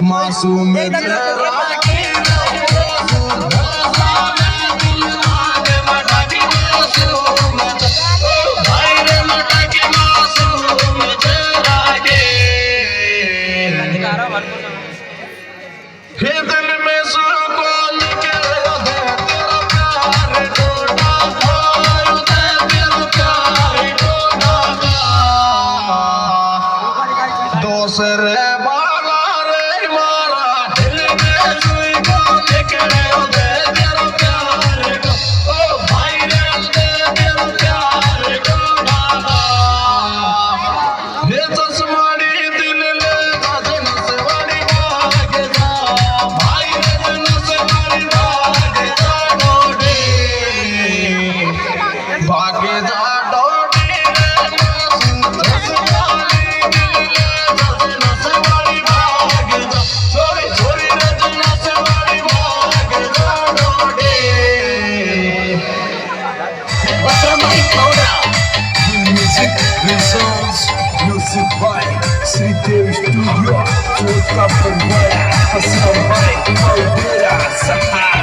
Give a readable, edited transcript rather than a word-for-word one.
मासूम दूसरे बाला रे मारा दिल में सुई को निकले दे तेरा प्यार को ओ भाई रे दे तेरा प्यार को नाना ये चश्माड़ी दिल ले गजन से बड़ी भाग जा भाई रे जन से बड़ी भाग जा डोडी भाग जा Music by Sridevi Studio. Tudo pra fora, passando bem, caldeira,